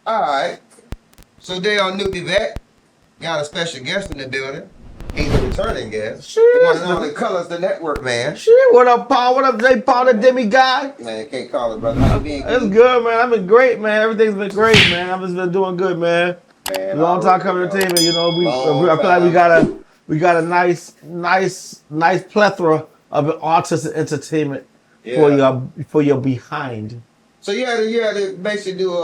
All right. So today on NewbieVet, got a special guest in the building. He's a returning guest. The one and only ColorsTheNetworkMan. Shit, what up, Paul? What up, J. Paul, the demigod? Man, can't call it, brother. How you been? It's good, man. I've been great, man. Everything's been great, man. I've just been doing good, man. Man, Long time coming to entertainment, you know. I feel like we got a nice plethora of artists and entertainment for your behind. So you had to basically do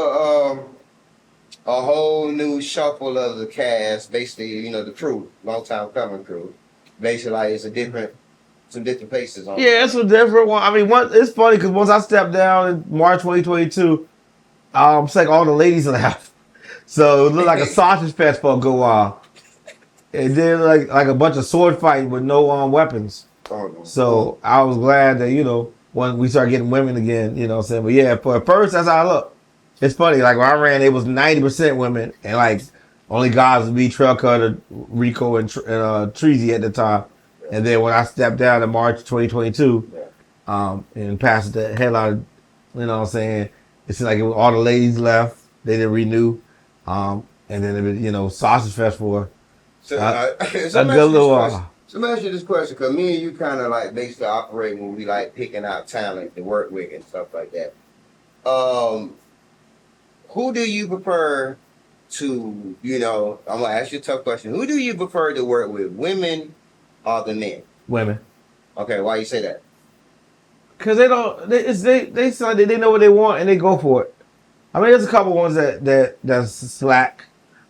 a whole new shuffle of the cast, basically, you know, the crew, long time coming crew. Basically, like it's some different faces on. Yeah, it's a different one. I mean, it's funny because once I stepped down in March 2022, it's like all the ladies left. So it looked like a sausage fest for a good while. It did like a bunch of sword fighting with no weapons. Oh, no. So I was glad that, you know, when we started getting women again, you know what I'm saying? But yeah, for at first, that's how I look. It's funny, like when I ran, it was 90% women, and like only guys would be Trail Cutter, Rico, and Treasy at the time. And then when I stepped down in March 2022, and passed the headline, you know what I'm saying? It seemed like all the ladies left, they didn't renew. And then it was, you know, Sausage Fest for So a good little while. So let me ask you this question, because me and you kind of like basically operate when we like picking out talent to work with and stuff like that. Who do you prefer to, you know, I'm going to ask you a tough question. Who do you prefer to work with, women or the men? Women. Okay, why you say that? Because they don't, they know what they want and they go for it. I mean, there's a couple ones that's slack,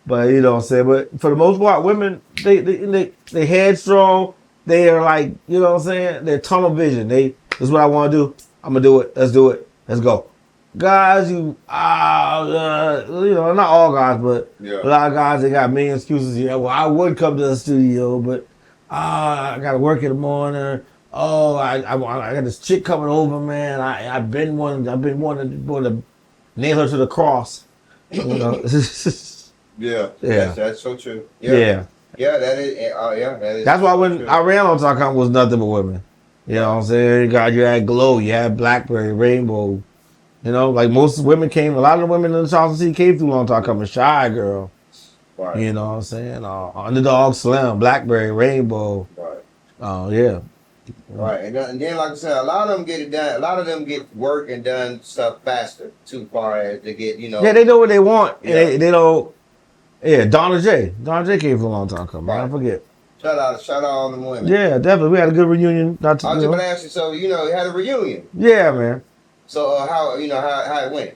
but you know what I'm saying. But for the most part, women, they headstrong. They are like, you know what I'm saying. They're tunnel vision. This is what I want to do. I'm gonna do it. Let's do it. Let's go. Guys, you know, not all guys, but a lot of guys, they got many excuses. Yeah, well, I would come to the studio, but I gotta work in the morning. Oh, I got this chick coming over, man. I've been wanting to nail her to the cross. You know? Yeah. That's so true. Yeah. Yeah, that is. That's why when I ran on Talk was nothing but women. You know what I'm saying? God, you had Glow, you had Blackberry, Rainbow. You know, like most women came, a lot of the women in the Charleston City came through Long Talk Coming. Shy Girl. Right. You know what I'm saying? Underdog Slim, Blackberry, Rainbow. Right. Yeah. Right, and then like I said, a lot of them get it done. A lot of them get work and done stuff faster. Too far as to get, you know. Yeah, they know what they want. Yeah. And they don't. Yeah, Donna J came for a long time coming. Right. I forget. Shout out all them women. Yeah, definitely. We had a good reunion. I was just gonna ask you. So you know, you had a reunion. Yeah, man. So how it went?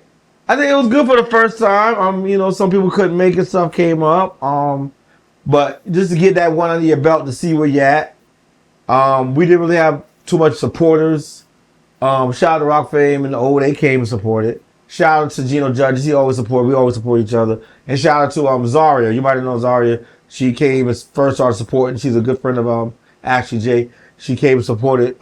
I think it was good for the first time. You know, some people couldn't make it. Stuff came up. But just to get that one under your belt to see where you're at. We didn't really have too much supporters. Shout out to Rock Fame and they came and supported. Shout out to Gino Judges. We always support each other. And shout out to Zaria. You might have known Zaria. She came and first started supporting. She's a good friend of Ashley J. She came and supported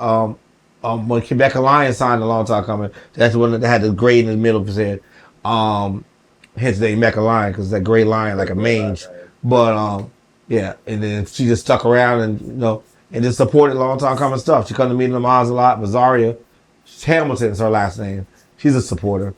when Quebec Alliance signed a long time coming. That's the one that had the gray in the middle of his head. Hence the name Mecha Lion, because that gray lion like a mange. But yeah, and then she just stuck around and you know. And just supported long time coming stuff. She come to meet in the Maz a lot. Zaria Hamilton is her last name. She's a supporter.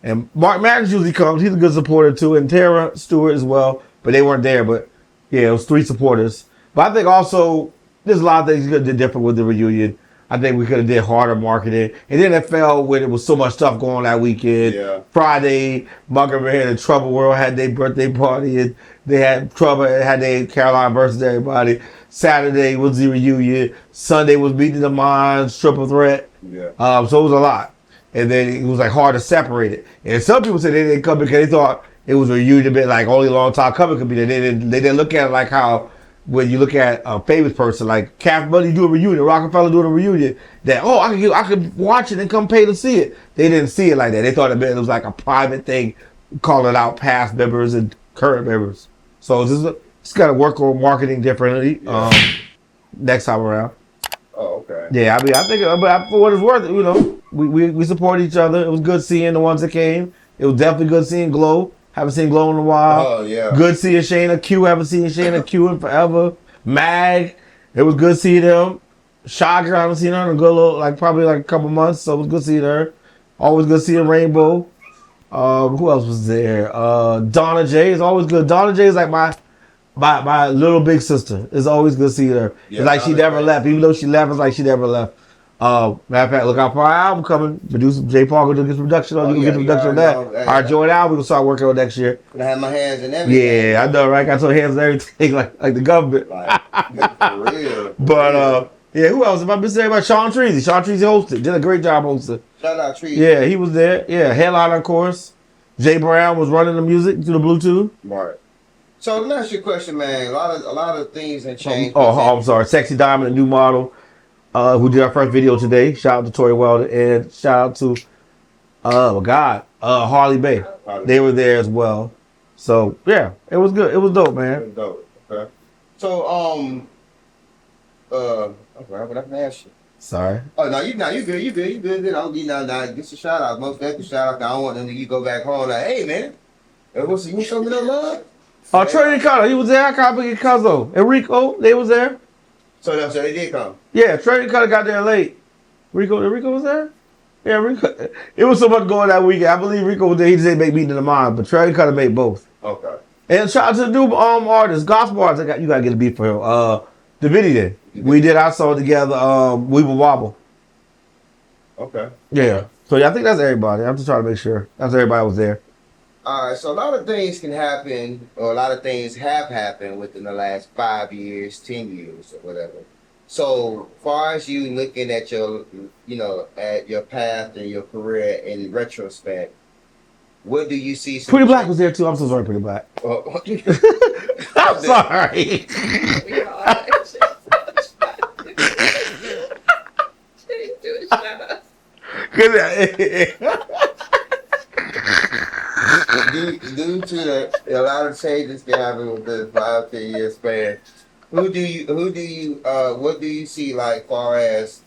And Mark Madden usually comes. He's a good supporter too. And Tara Stewart as well. But they weren't there. But yeah, it was 3 supporters. But I think also there's a lot of things you could have did different with the reunion. I think we could have did harder marketing. And then it fell when it was so much stuff going on that weekend. Yeah. Friday, Montgomery had the Trouble World had their birthday party. And they had Trouble, had their Caroline versus everybody. Saturday was the reunion. Sunday was Meeting the Minds, Triple Threat. Yeah. So it was a lot. And then it was like hard to separate it. And some people said they didn't come because they thought it was a reunion bit like only Long Time Coming could be there. They didn't look at it like how when you look at a famous person like Cash Money do a reunion, Rockefeller doing a reunion, that I could watch it and come pay to see it. They didn't see it like that. They thought it was like a private thing, calling out past members and current members. So it's got to work on marketing differently next time around. Oh, okay. Yeah, I mean, I think, but for what it's worth, you know, we support each other. It was good seeing the ones that came. It was definitely good seeing Glow. Haven't seen Glow in a while. Oh, yeah. Good seeing Shayna Q. Haven't seen Shayna Q in forever. Mag. It was good seeing them. Shy Girl, I haven't seen her in a good little, probably a couple months, so it was good seeing her. Always good seeing Rainbow. Who else was there? Donna J is always good. Donna J is like my little big sister. It's always good to see her. Yeah, It's like she never left. Even though she left, it's like she never left. Matter of fact, look out for our album coming. Producer J. Paul gonna get some production on. You can get some production on that. Our joint album we gonna start working on next year. Gonna have my hands in everything. Yeah, I know, right? Got your hands in everything, like the government. Like, for real. But yeah, who else? If I missed everybody, Sean Treasy. Sean Treasy hosted. Did a great job hosting. Shout out Trees. Yeah, he was there. Yeah, headliner, of course. Jay Brown was running the music through the Bluetooth. Right. So let me ask you a question, man. A lot of things have changed. I'm sorry. Sexy Diamond, a new model, who did our first video today. Shout out to Tori Wilder and shout out to Harley Bay. They were there as well. So yeah, it was good. It was dope, man. It was dope. Okay. So okay, what I can ask you? Sorry. Oh no, you good. You good. I don't need now. Get your shout out. Most definitely shout out. I don't want them to you go back home like, hey man, you show me no love. Oh, Trey Ricardo, he was there. I can't forget Cuzzo. Enrico, they was there. So they did come. Yeah, Trey Ricardo got there late. Rico was there? Yeah, Rico. It was so much going that weekend. I believe Rico was there. He just didn't make meeting in the mind, but Trey Ricardo made both. Okay. And shout out to the new artists, gospel artists. You gotta get a beat for him. The video. We did our song together. We Will Wobble. Okay. Yeah. So yeah, I think that's everybody. I'm just trying to make sure that's everybody was there. All right, so a lot of things can happen, or a lot of things have happened within the last 5 years, 10 years, or whatever. So, far as you looking at your, at your path and your career in retrospect, what do you see? Pretty Black was there too. I'm so sorry, Pretty Black. I'm sorry. Due to a lot of changes that happen with the 5-10 year span, what do you see like far as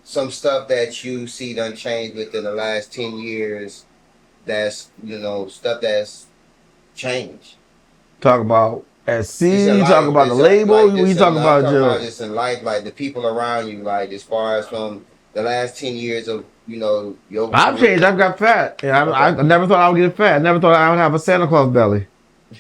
some stuff that you see done change within the last 10 years? That's stuff that's changed. Talk about at sea. You talk about the label. Like we talk about your just in life, like the people around you, like as far as from the last 10 years of your. I've changed. I've got fat. Yeah, I never thought I would get fat. I never thought I would have a Santa Claus belly.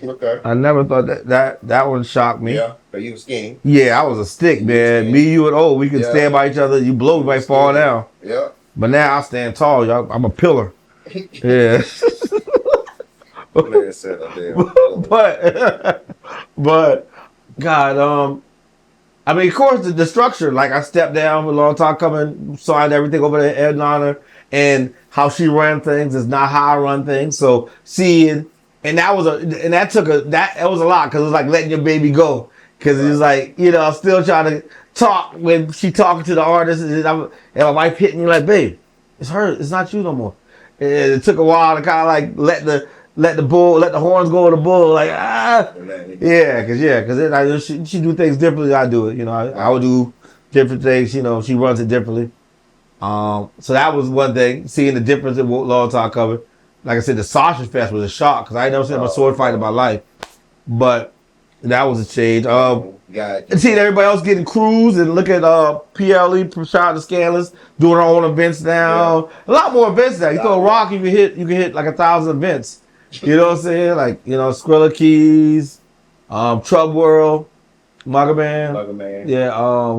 Okay. I never thought that one shocked me. Yeah, but you were skinny. Yeah, I was a stick, man. Me, you, and O. We could stand by each other. You blow, we might fall down. Yeah. But now I stand tall, y'all. I'm a pillar. Yeah. but God, I mean, of course, the structure. Like I stepped down for a long time coming, signed everything over to Ed Nana, and how she ran things is not how I run things. So seeing, and that was that was a lot because it was like letting your baby go. Because it was like, I'm still trying to talk when she talking to the artist, and my wife hitting me like, babe, it's her, it's not you no more. And it took a while to kind of like let the horns go to the bull, like because she do things differently than I do it. I would do different things. She runs it differently. So that was one thing, seeing the difference in what Long Time coming. Like I said, the Sausage Fest was a shock because I ain't never seen a sword fight in my life, but that was a change. And seeing everybody else getting crews and look at PLE, Prashad the Scandalous, doing her own events now. Yeah. A lot more events now. You throw a rock, you can hit like 1,000 events. You know what I'm saying? Like, Skrilla Keys, Trub World, Muggerman. Yeah,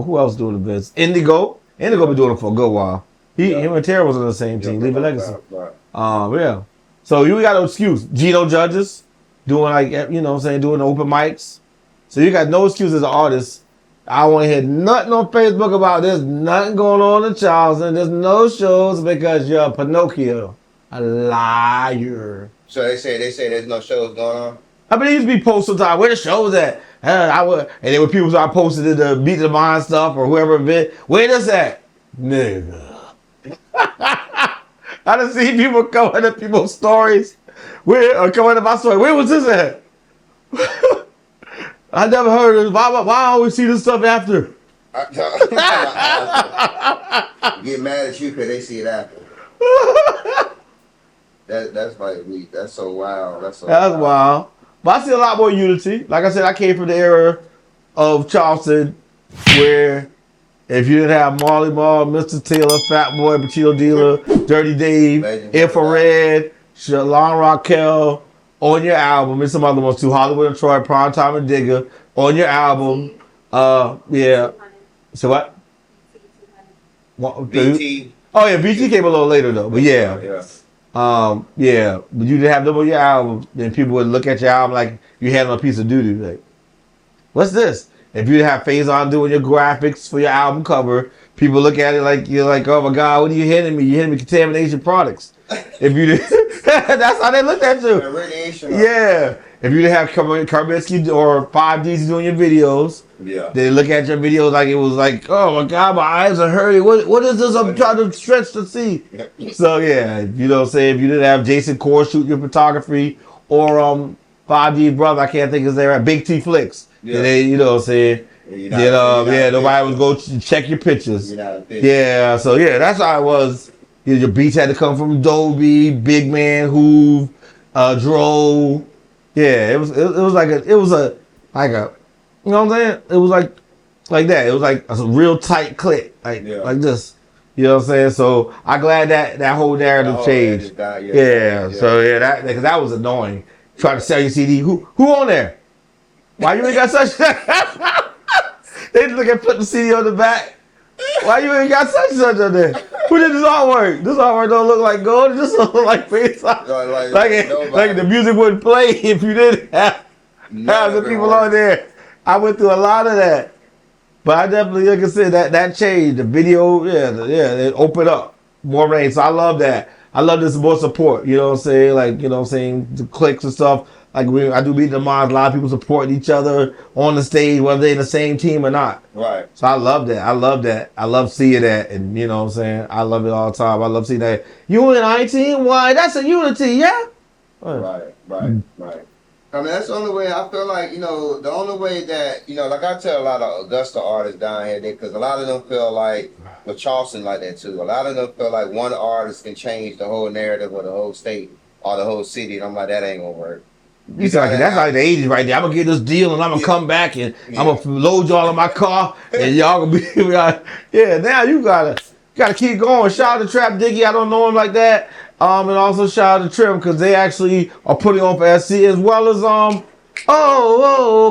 who else doing events? Indigo been doing it for a good while. Him and Tara was on the same team, Leave a Legacy. Yeah. So you got no excuse. Gino Judges doing doing open mics. So you got no excuse as an artist. I want to hear nothing on Facebook about there's nothing going on in Charleston. There's no shows because you're a Pinocchio. A liar. So they say there's no shows going on? I mean, it used to be posts sometimes. Where the shows at? And then when people start posting the Beat the Mind stuff or whoever event, where this at? Nigga. I done seen people coming to people's stories. Coming to my story. Where was this at? I never heard of it. Why I always see this stuff after? Get mad at you because they see it after. That's like weak. That's so wild. That's wild. But I see a lot more unity. Like I said, I came from the era of Charleston where if you didn't have Marley Marl, Mr. Taylor, Fat Boy, Pachito Dealer, Dirty Dave, Infrared, Shalon Raquel on your album. And some other ones too. Hollywood and Troy, Primetime and Digger on your album. Yeah. So what? BT. Oh yeah, BT came a little later though. But yeah. Yeah. But you didn't have them on your album, then people would look at your album like you had on a piece of doo-doo. Like, what's this? If you have Faison doing your graphics for your album cover, people look at it like you're like, oh my God, what are you hitting me? You're hitting me contamination products. If you did, that's how they looked at you. Radiation. Yeah. If you didn't have Karbinski or 5Ds doing your videos, they look at your videos like it was like, oh my God, my eyes are hurting. What is this? I'm trying to stretch to see. So yeah, you know what I'm saying? If you didn't have Jason Core shoot your photography or 5D brother, I can't think of his name, right? Big T Flicks. Yeah. They, you know what I'm saying? Nobody would go check your pictures. Yeah, so yeah, that's how it was. Your beats had to come from Adobe, Big Man, Hoove, Dro. Yeah, it was like a you know what I'm saying? It was like that. It was like a real tight click, like this. You know what I'm saying? So I'm glad that whole narrative changed. So yeah, because that was annoying. Trying to sell your CD. Who on there? Why you ain't got such? They look at put the CD on the back. Why you ain't got such on there? Who did this artwork? This artwork don't look like gold. It just look like face. Like the music wouldn't play if you didn't have the people on there. I went through a lot of that, but I definitely, like I said, that changed. The video, it opened up more range. So I love that. I love this more support. You know what I'm saying? Like, you know what I'm saying? The clicks and stuff. Like I do meet the minds, a lot of people supporting each other on the stage, whether they're in the same team or not. Right. So I love that. I love seeing that, and you know what I'm saying? I love it all the time. I love seeing that. You and I team? Why? That's a unity, yeah? Right. I mean, that's the only way I feel like, the only way that, like I tell a lot of Augusta artists down here, because a lot of them feel like, with Charleston like that too, a lot of them feel like one artist can change the whole narrative of the whole state or the whole city, and I'm like, that ain't gonna work. That's like the 80s right there. I'm gonna get this deal and I'm gonna come back and I'm gonna load y'all in my car and y'all gonna be now you gotta keep going. Shout out to Trap Diggy, I don't know him like that. And also shout out to Trim because they actually are putting on for SC, as well as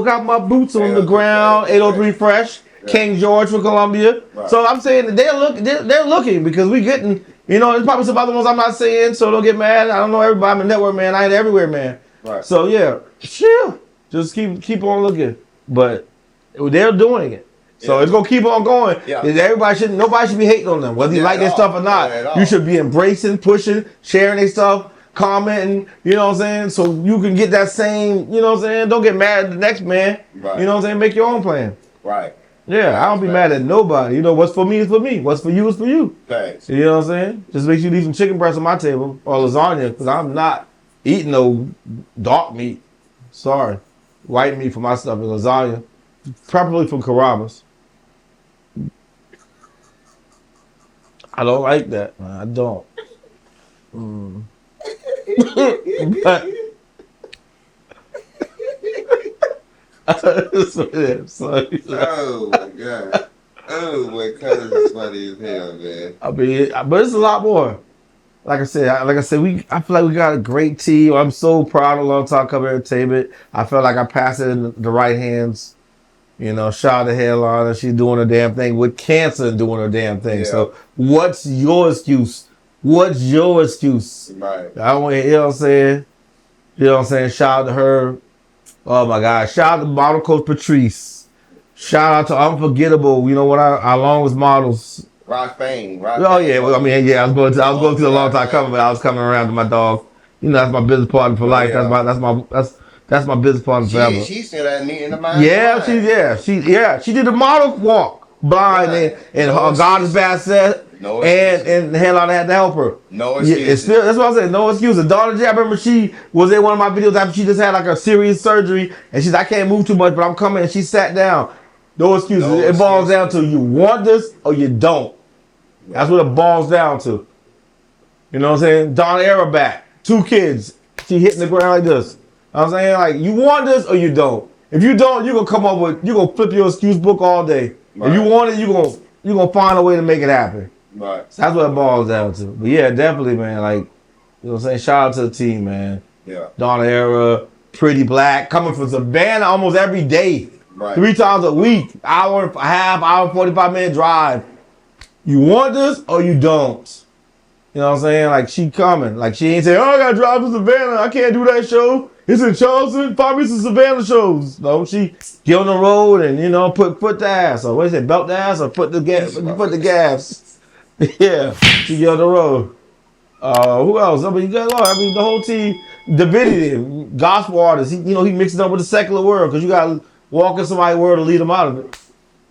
got my boots on the ground, 803 Fresh, King George from Columbia. Right. So I'm saying that they're looking because we getting, there's probably some other ones I'm not saying, so don't get mad. I don't know everybody. I'm a network man, I ain't everywhere man. Right. So yeah, chill. Just keep on looking. But they're doing it. So it's gonna keep on going. Yeah. Nobody should be hating on them, whether you like their stuff or not. You should be embracing, pushing, sharing their stuff, commenting, you know what I'm saying? So you can get that same, you know what I'm saying? Don't get mad at the next man. Right. You know what I'm saying? Make your own plan. Right. Yeah, I don't be mad at nobody. What's for me is for me. What's for you is for you. Thanks. You know what I'm saying? Just make sure you leave some chicken breast on my table or lasagna, because I'm not eating no dark meat. Sorry. White meat for my stuff is lasagna. Preferably from Carrabba's. I don't like that, man. I don't. But oh my God. Oh my God, it's funny as hell, man. But it's a lot more. Like I said, I feel like we got a great team. I'm so proud of Longtime Cover Entertainment. I feel like I passed it in the right hands. Shout out to Hairline. She's doing her damn thing with cancer and doing her damn thing. Yeah. So what's your excuse? Right. I don't want to, you know what I'm saying? You know what I'm saying? Shout out to her. Oh my God. Shout out to model coach Patrice. Shout out to Unforgettable. Our longest models. Rock Fame. Yeah. Well, I was going through the Longtime Cover, but I was coming around to my dog. That's my business partner for life. Yeah. That's my business partner forever. She's still at me in the mind. She did the model walk blind and her God is bad set. No excuses. And the Headline had to help her. No excuses. That's what I said. No excuses. Daughter J, I remember she was in one of my videos after she just had like a serious surgery and she's I can't move too much, but I'm coming, and she sat down. No excuses. It boils down to you want this or you don't. That's what it boils down to. You know what I'm saying? Donna Era back. 2 kids. She hitting the ground like this. I'm saying, like, you want this or you don't. If you don't, you're gonna flip your excuse book all day. Right. If you want it, you're gonna find a way to make it happen. Right. So that's what it boils down to. But yeah, definitely, man. Like, You know what I'm saying? Shout out to the team, man. Yeah. Donna Era, Pretty Black, coming from Savannah almost every day. Right. 3 times a week. Hour and a half, hour, 45-minute drive. You want this or you don't. You know what I'm saying? Like, she coming. Like, she ain't saying, oh, I gotta drive to Savannah. I can't do that show. It's in Charleston. Probably some Savannah shows. No, she get on the road and, you know, put the ass. Or what is it, belt the ass or put the gas? Put the gas. Yeah, she get on the road. Who else? I mean, you got a lot. I mean, the whole team, divinity, gospel artists. He mixed it up with the secular world because you got to walk in somebody's world to lead them out of it.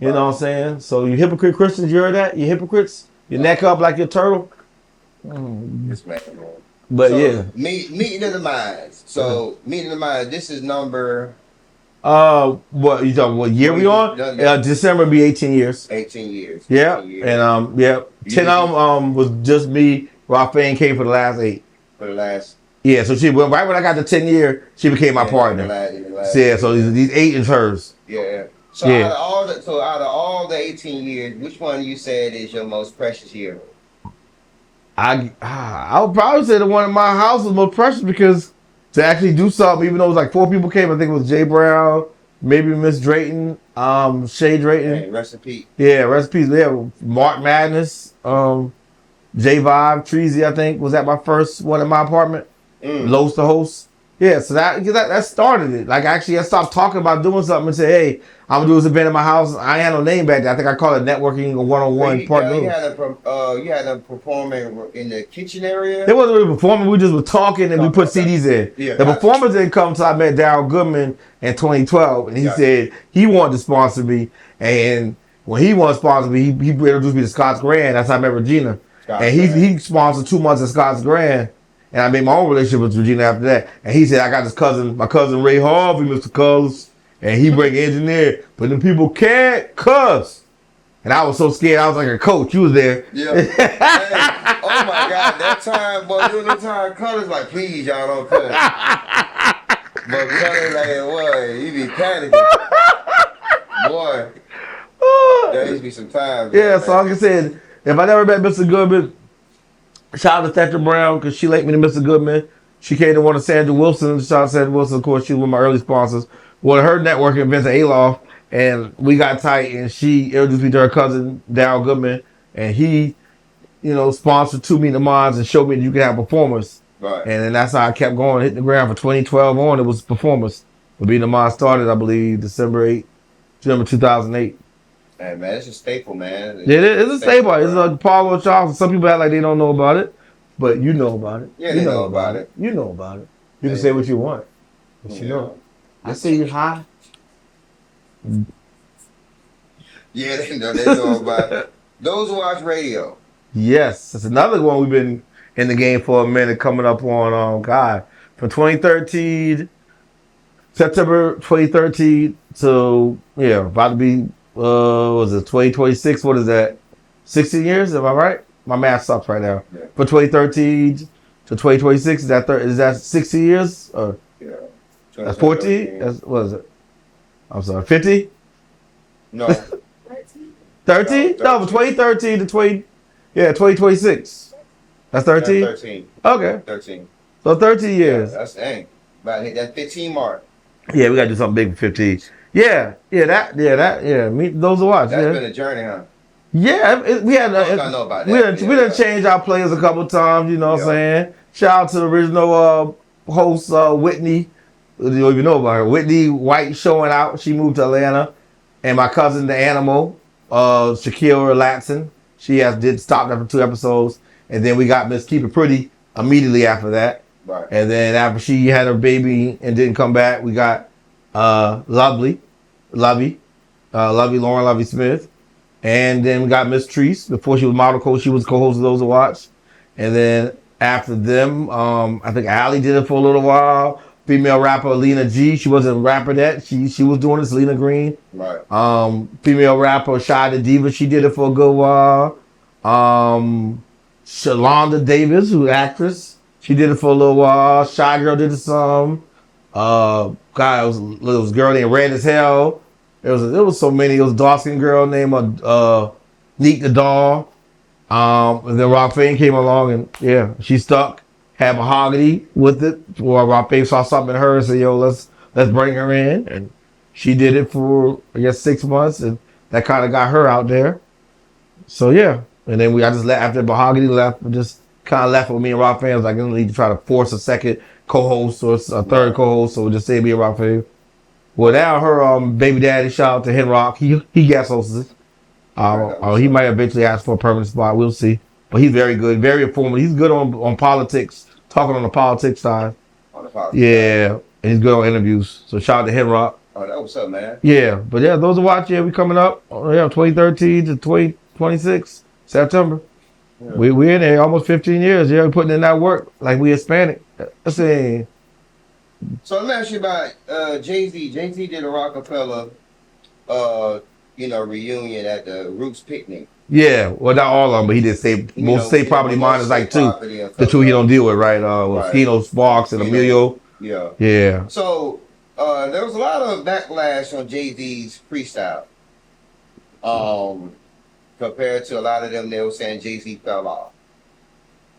You know what I'm saying? So you hypocrite Christians, you heard that? You hypocrites? Your neck up like your turtle? Yes, man. But so, yeah. Meeting of the Minds. So, Meeting of the Minds, this is number... What you talking? What year we on? December be 18 years. 18 years. Yeah, 18 years. and yeah, 10 of them was just me. Rafael came for the last 8. For the last. Yeah, so she went right when I got the 10 year, she became my partner. Yeah, so these 8 is hers. Yeah. So out of all the 18 years, which one you said is your most precious year? I would probably say the one in my house was most precious because to actually do something, even though it was like 4 people came, I think it was Jay Brown, maybe Miss Drayton, Shay Drayton. Hey, rest in peace. Yeah, rest in peace. Yeah, Mark Madness, J Vibe, Treasy, I think, was at my first one in my apartment. Los the host. Yeah, so that started it. Like, actually, I stopped talking about doing something and said, hey, I'm going to do this event in my house. I ain't had no name back then. I think I called it networking one-on-one part two. You had them performing in the kitchen area? They wasn't really performing. We just were talking and we put CDs in. Yeah, the performance didn't come until I met Darryl Goodman in 2012. And he said he wanted to sponsor me. And when he wanted to sponsor me, he introduced me to Scott's Grand. That's how I met Regina. He sponsored 2 months of Scott's Grand. And I made my own relationship with Regina after that. And he said, I got my cousin Ray Harvey, Mr. Colors, and he bring an engineer, but them people can't cuss. And I was so scared, I was like a coach. You was there. Yeah. Hey, oh my God, that time, boy, during that time, Colors like, please, y'all don't cuss. But Colors like, boy, he be panicking. Boy, there used to be some times. Yeah, so like I said, if I never met Mr. Goodman, shout out to Thatcher Brown because she linked me to Mr. Goodman. She came to one of Sandra Wilson. Shout out to Sandra Wilson. Of course, she was one of my early sponsors. One of her networking events at Aloft, and we got tight, and she introduced me to her cousin, Darryl Goodman, and he, sponsored 2 Meet the Minds and showed me that you can have performers. Right. And then that's how I kept going, hitting the ground for 2012 on. It was performers. The Meet the Minds started, I believe, December 2008. Hey, man, it's a staple, man. It's a staple. It's a Paulo Charles. Some people act like they don't know about it, but you know about it. Yeah, you know about it. You know about it. You can say what you want, but you know. I see you high. Yeah, they know about it. Those who watch radio. Yes, that's another one we've been in the game for a minute, coming up on, from 2013, September 2013 to, about to be, was it 2026? What is that? 16 years? Am I right? My math sucks right now. Yeah. From 2013 to 2026, is that 60 years? Or? Yeah. That's 14? What is it? I'm sorry, 50? No. 13? No, from 2013 to 2026. That's 13? That's 13. Okay. 13. So 13 years. Yeah, that's dang. About to hit that 15 mark. Yeah, we gotta do something big for 15. Yeah. Those who watch. That's been a journey, huh? Yeah, we had. I know about that. We done changed our players a couple times. You know what I'm saying? Shout out to the original host Whitney. You don't even know about her. Whitney White showing out. She moved to Atlanta, and my cousin, the animal, Shaquille Latson. She stopped after 2 episodes, and then we got Miss Keep It Pretty immediately after that. Right. And then after she had her baby and didn't come back, we got Lovey Lauren Lovey Smith. And then we got Miss Treese. Before she was model coach, she was co-host of Those Who Watch. And then after them, I think Allie did it for a little while. Female rapper Lena G. She wasn't a rapper that. She was doing this, Lena Green. Right. Female rapper Shy the Diva. She did it for a good while. Shalonda Davis, who's an actress. She did it for a little while. Shy Girl did it some. It was a girl named Red as Hell. There was so many. It was a dark-skinned girl named Neek the Doll. And then Roxanne came along and she stuck. had Mahogany with it. Well, Rape saw something in her and said, "Yo, let's bring her in," and she did it for I guess 6 months, and that kind of got her out there. So yeah, and then I just left after Mahogany left, we just kind of left with me and Rock fans. Like, I didn't need to try to force a second co-host or a third co-host, so just say me and Rock fans. Well, now her baby daddy, shout out to Henrock, he guest hosts. He might eventually ask for a permanent spot. We'll see. But he's very good, very informative. He's good on politics, talking on the politics side. Yeah, and he's good on interviews. So shout out to Henrock. Oh, that what's up, man. Yeah, but yeah, those are watching. Yeah, we coming up. 2013 to 2026 September. Yeah. We in there almost 15 years. Yeah, we putting in that work like we Hispanic. Let's see. So let me ask you about Jay-Z. Jay-Z did a Rockefeller, reunion at the Roots picnic. Yeah, well, not all of them, but he did say most state property mine is like two. The two he don't deal with, right? With Keno Sparks and Emilio. Yeah. Yeah. So there was a lot of backlash on Jay-Z's freestyle. Compared to a lot of them, they were saying Jay-Z fell off.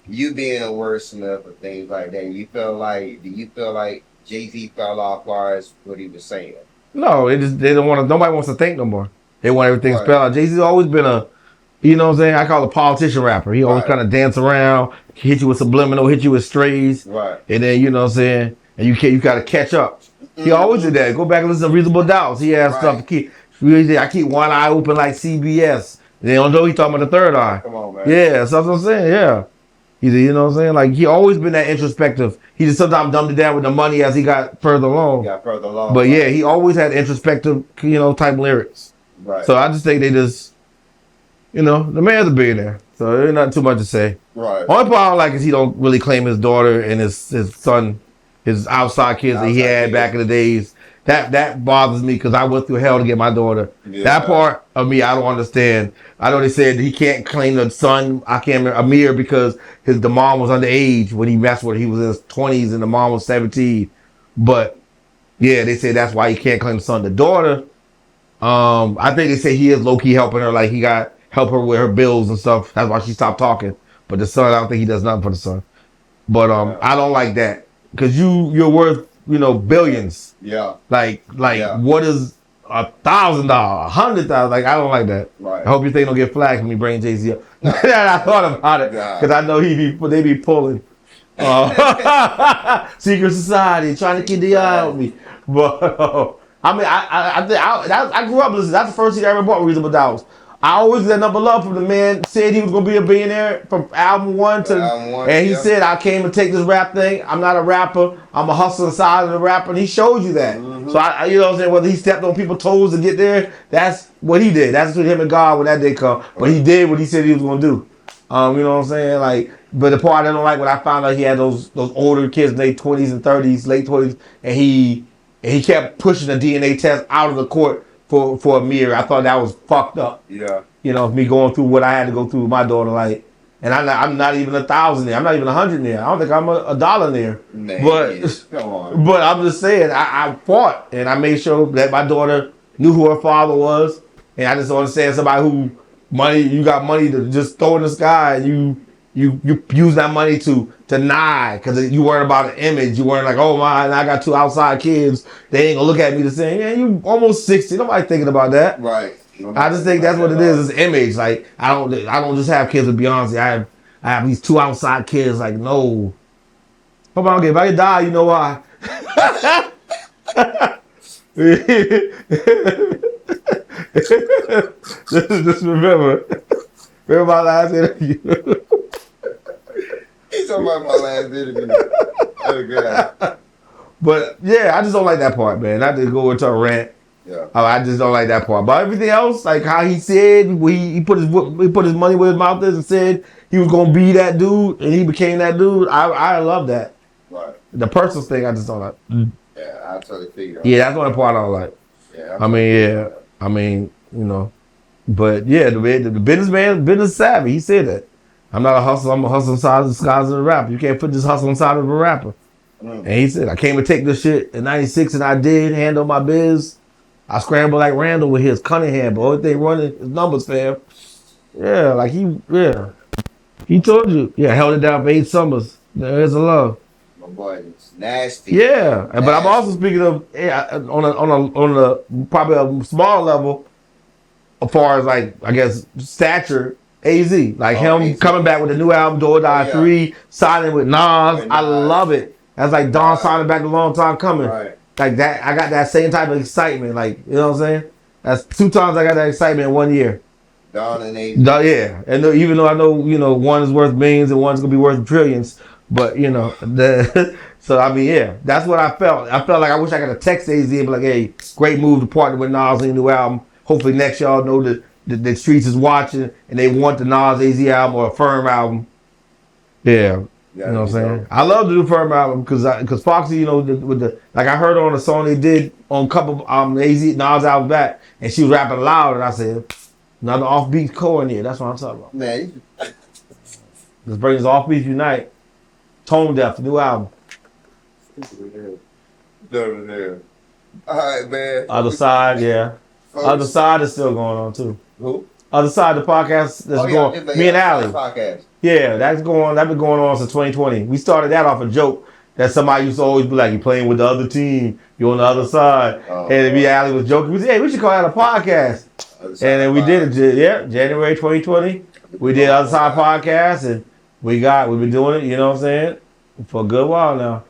You being a wordsmith and things like that, do you feel like Jay-Z fell off as far as what he was saying? No, they don't want to. Nobody wants to think no more. They want everything spelled out. Jay-Z's always been a, you know what I'm saying? I call it a politician rapper. He always kind of dance around, hit you with subliminal, hit you with strays, right? And then you know what I'm saying, and you got to catch up. Mm-hmm. He always did that. Go back and listen to Reasonable Doubts. He had stuff to keep. I keep one eye open like CBS. They don't know he talking about the third eye. Come on, man. Yeah, that's what I'm saying. Yeah. You know what I'm saying? Like, he always been that introspective. He just sometimes dumbed it down with the money as he got further along. But yeah, he always had introspective, type lyrics. Right. So I just think they just, the man's a billionaire. So there's not too much to say. Right. Only part I don't like is he don't really claim his daughter and his son, his outside kids that he had back in the days. That bothers me because I went through hell to get my daughter. Yeah. That part of me, I don't understand. I know they said he can't claim the son. I can't remember Amir because the mom was underage when he messed with her. He was in his 20s and the mom was 17. But yeah, they said that's why he can't claim the son. The daughter, I think they say he is low key helping her. Like, he got help her with her bills and stuff. That's why she stopped talking. But the son, I don't think he does nothing for the son. But I don't like that because you're worth billions. Yeah. Like what is $1,000, $100,000? Like, I don't like that. Right. I hope you think don't get flagged for me bringing Jay-Z up. I thought about it because I know they be pulling secret society trying to keep the eye on me. But I grew up listening. That's the first CD I ever bought, Reasonable Doubts. I always get number love from the man. Said he was gonna be a billionaire from album one, and he said, "I came to take this rap thing. I'm not a rapper. I'm a hustler inside of the rapper." And he showed you that. Mm-hmm. So I you know what I'm saying, whether he stepped on people's toes to get there, that's what he did. That's between him and God when that day come. But he did what he said he was gonna do. You know what I'm saying? Like, but the part I don't like when I found out he had those older kids in their 20s and 30s, late 20s, and he kept pushing the DNA test out of the court for Amir. I thought that was fucked up. Yeah. Me going through what I had to go through with my daughter, like, and I'm not even 1,000 there. I'm not even 100 there. I don't think I'm a dollar there. Man, but I'm just saying, I fought and I made sure that my daughter knew who her father was, and I just don't understand somebody who you got money to just throw in the sky and you use that money to nigh because you weren't about an image. You weren't like, oh my, I got 2 outside kids. They ain't gonna look at me the same. Man, you almost 60. Nobody thinking about that. Right. I just think that's what it is. It's image. Like, I don't just have kids with Beyonce. I have these 2 outside kids. Like, no. Hope I don't get. If I die, you know why. Just remember my last interview. He's talking about my last interview. Oh, God. But yeah, I just don't like that part, man. Not to go into a rant. Yeah. I just don't like that part. But everything else, like how he said, he put his money where his mouth is and said he was gonna be that dude, and he became that dude. I love that. Right. The personal thing, I just don't like. Yeah, I totally figure. Yeah, that's the only part I don't like. Yeah. I mean, but yeah, the businessman, business savvy. He said that. I'm not a hustler. I'm a hustler inside the skies of a rapper. You can't put this hustle inside of a rapper. And he said, I came to take this shit in '96, and I did handle my biz. I scrambled like Randall with his Cunningham, but only thing running is numbers, fam. Yeah, like he told you. Yeah, held it down for 8 summers. There is a love. My boy, it's nasty. Yeah, Nasty. but I'm also speaking of on a probably a small level, as far as like I guess stature. AZ, like him AZ. coming back with the new album, Door Die 3, signing with Nas. I love it. That's like Don signing back a long time coming. Right. Like that, I got that same type of excitement. Like, you know what I'm saying? That's 2 times I got that excitement in 1 year. Don and AZ. Yeah, and even though I know, one is worth millions and one's gonna be worth trillions, but so I mean, yeah, that's what I felt. I felt like I wish I could have text AZ and be like, hey, great move to partner with Nas on your new album. Hopefully next year I'll know that the streets is watching and they want the Nas AZ album or a Firm album. Yeah. You know what I'm saying? I love the new Firm album because Foxy, with the like I heard on the song they did on a couple AZ Nas albums back, and she was rapping loud, and I said, another offbeat core in here. That's what I'm talking about. Man, This brings Offbeat Unite, Tone Deaf, the new album. All right, man. Other Side, yeah. Other Side is still going on too. Who? Other Side, the podcast that's going. Me and Allie. Podcast. Yeah, that's been going on since 2020. We started that off a joke that somebody used to always be like, "You playing with the other team, you on the other side," and me and Allie was joking. We said, "Hey, we should call that a podcast." And then we did it. Yeah, January 2020. We did Other Side podcast, and we've been doing it. You know what I'm saying? For a good while now.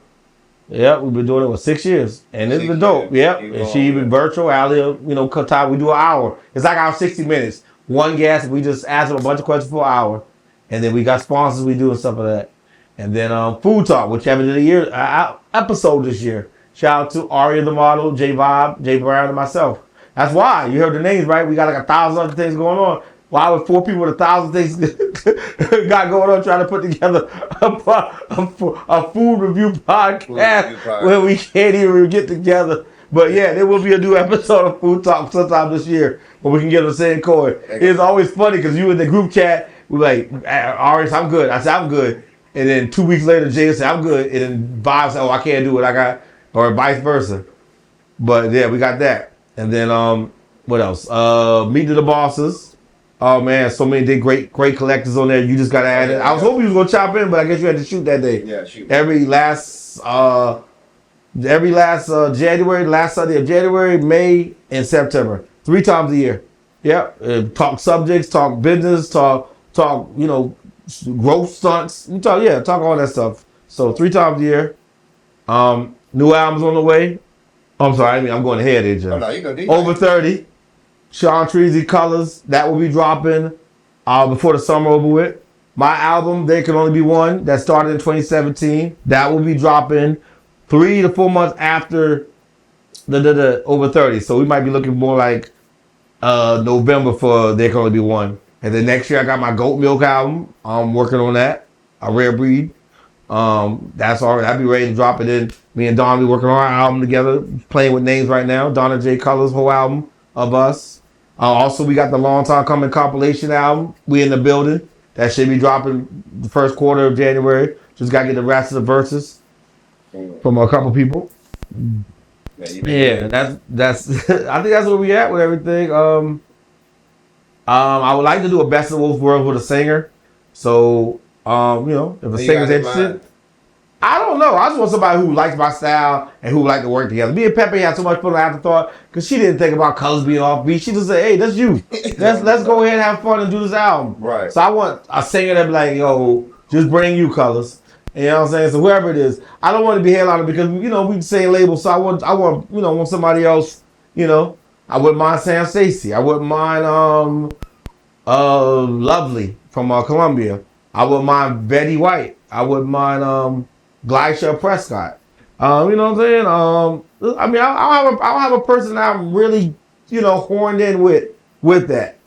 Yep, we've been doing it for 6 years, and it's been dope. Yep, and she even virtual. Allie, cut time. We do an hour. It's like our 60 minutes. One guest. We just ask them a bunch of questions for an hour, and then we got sponsors we do and stuff like that. And then Food Talk, which haven't did a year episode this year. Shout out to Aria the model, J Vibe, Jay Brown, and myself. That's why you heard the names right. We got like 1,000 other things going on. Why would 4 people with 1,000 things got going on trying to put together a food review podcast where we can't even get together? But yeah, there will be a new episode of Food Talk sometime this year where we can get the same chord. It's always funny because you in the group chat, we're like, Aris, I'm good. I said, I'm good. And then 2 weeks later, Jay said, I'm good. And then Bob said, oh, I can't do it. Or vice versa. But yeah, we got that. And then what else? Meet the Bosses. Oh man, so many great collectors on there. You just gotta add it. I was hoping you was gonna chop in, but I guess you had to shoot that day. Yeah, shoot. Every last January, last Sunday of January, May, and September. 3 times a year. Yep. Talk subjects, talk business, talk growth stunts. Talk all that stuff. So 3 times a year. New albums on the way. I'm sorry, I'm going ahead, AJ. Oh, no, you gonna do Over 30. Sean Treasy Colors, that will be dropping before the summer over with. My album, There Can Only Be One, that started in 2017. That will be dropping 3 to 4 months after the Over 30. So we might be looking more like November for There Can Only Be One. And then next year I got my Goat Milk album. I'm working on that, a rare breed. That's all right. I'll be ready to drop it in. Me and Don be working on our album together, playing with names right now. Donna J. Colors' whole album of us. Also, we got the Longtime Coming compilation album. We in the building. That should be dropping the first quarter of January. Just got to get the rest of the verses from a couple people. Yeah, that's. I think that's where we at with everything. I would like to do a best of both worlds with a singer. So, if a singer's interested. I don't know. I just want somebody who likes my style and who like to work together. Me and Pepe had so much fun afterthought because she didn't think about colors being offbeat. She just said, "Hey, that's you. Let's go ahead and have fun and do this album." Right. So I want a singer that be like, "Yo, just bring you colors." You know what I'm saying? So whoever it is, I don't want to be headliner because we say label. So I want somebody else. I wouldn't mind Sam Stacy. I wouldn't mind Lovely from Columbia. I wouldn't mind Betty White. I wouldn't mind Glycia Prescott. You know what I'm saying? I'll have a person that I'm really, horned in with that.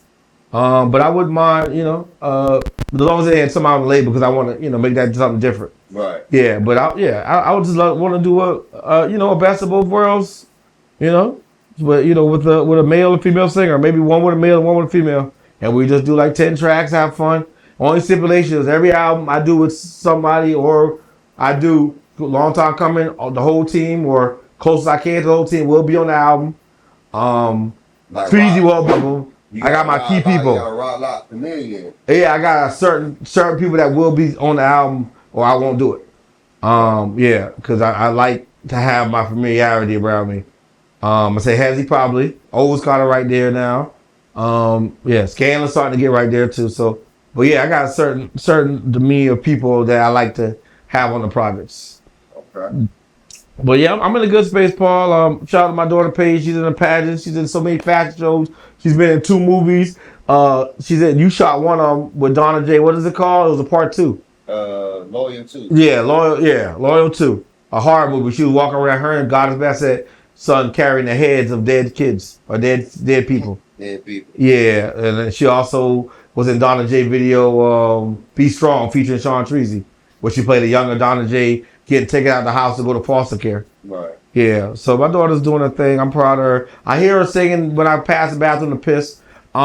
But I wouldn't mind, as long as they had somebody on the label because I want to, make that something different. Right. Yeah, but I would just want to do a best of both worlds, but with a male and female singer, maybe one with a male and one with a female, and we just do like 10 tracks, have fun. Only stipulation is every album I do with somebody or I do Long Time Coming, the whole team, or close as I can to the whole team will be on the album. Treasy will be. I got my key people. Yeah, I got a certain people that will be on the album, or I won't do it. Yeah, because I like to have my familiarity around me. I say Hezzy probably. O's kind of right there now. Yeah, Scanlan's starting to get right there too. So, but yeah, I got a certain demeanor of people that I like to have on the projects. Okay. But yeah, I'm in a good space, Paul. Shout out to my daughter Paige. She's in a pageant. She's in so many fashion shows. She's been in 2 movies. She's in. You shot one with Donna J. What is it called? It was a part 2. Loyal 2. Yeah, Loyal 2. A horror movie. She was walking around, her and Goddess Bassett son carrying the heads of dead kids or dead people. Dead people. Yeah, and then she also was in Donna J video Be Strong featuring Sean Treasy, where she played a younger Donna J getting taken out of the house to go to foster care. Right. Yeah, so my daughter's doing her thing. I'm proud of her. I hear her singing when I pass the bathroom to piss. But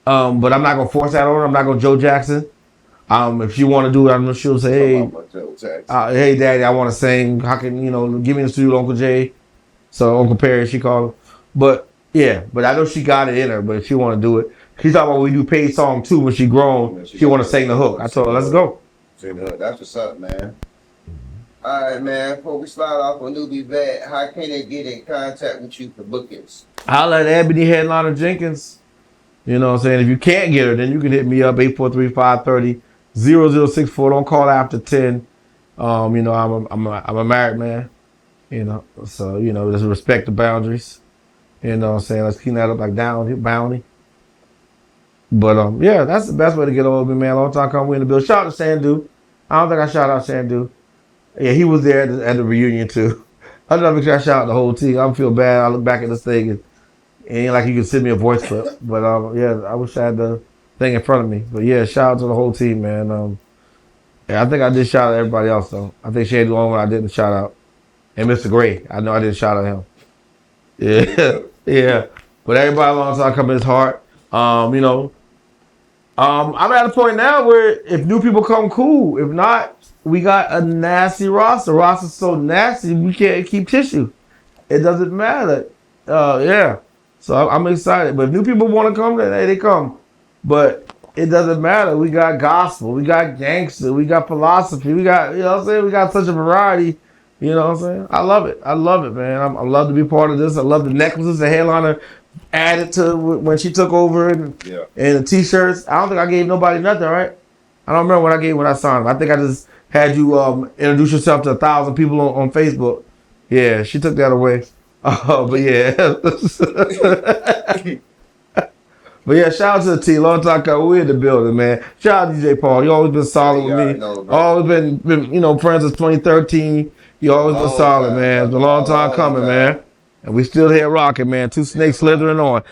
I'm not gonna force that on her. I'm not gonna Joe Jackson. If she want to do it, I'm sure she'll say, hey, Daddy, I want to sing. How can, give me the studio, Uncle Jay. So Uncle Perry, she called him. But yeah, but I know she got it in her, but if she want to do it, she's talking about when we do paid song 2 when she grown, she want to sing the hook. I told her, let's go. That's what's up, man. All right, man. Before we start off on NewbieVet, how can they get in contact with you for bookings? I'll let Ebony Headliner Jenkins. You know what I'm saying? If you can't get her, then you can hit me up, 843-530-0064. Don't call after 10. I'm a married man. So, just respect the boundaries. You know what I'm saying? Let's clean that up like bounty. But, yeah, that's the best way to get a hold of me, man. Long time coming, we in the bill. Shout out to Sandu. I don't think I shout out Sandu. Yeah, he was there at the reunion, too. I don't make sure I shout out the whole team. I feel bad. I look back at this thing and it ain't like you can send me a voice clip. But, yeah, I wish I had the thing in front of me. But, yeah, shout out to the whole team, man. Yeah, I think I did shout out everybody else, though. I think Shane the only one I didn't shout out. And Mr. Gray, I know I didn't shout out him. Yeah, yeah. But everybody long time coming is hard. I'm at a point now where if new people come, cool. If not, we got a nasty roster. Roster's so nasty, we can't keep tissue. It doesn't matter. Yeah. So I'm excited. But if new people want to come, then hey, they come. But it doesn't matter. We got gospel. We got gangster. We got philosophy. We got, what I'm saying? We got such a variety. You know what I'm saying? I love it. I love it, man. I love to be part of this. I love the necklaces the headliner added to when she took over and the t-shirts. I don't think I gave nobody nothing, right? I don't remember when I signed them. I think I just had you introduce yourself to 1,000 people on Facebook. Yeah, she took that away. But yeah. But yeah, shout out to the team. Long time coming. We in the building, man. Shout out to DJ Paul. You always been solid with me. Always been friends since 2013. You always been solid, man. It's a long time coming, man. And we still here rocking, man. 2 snakes slithering on.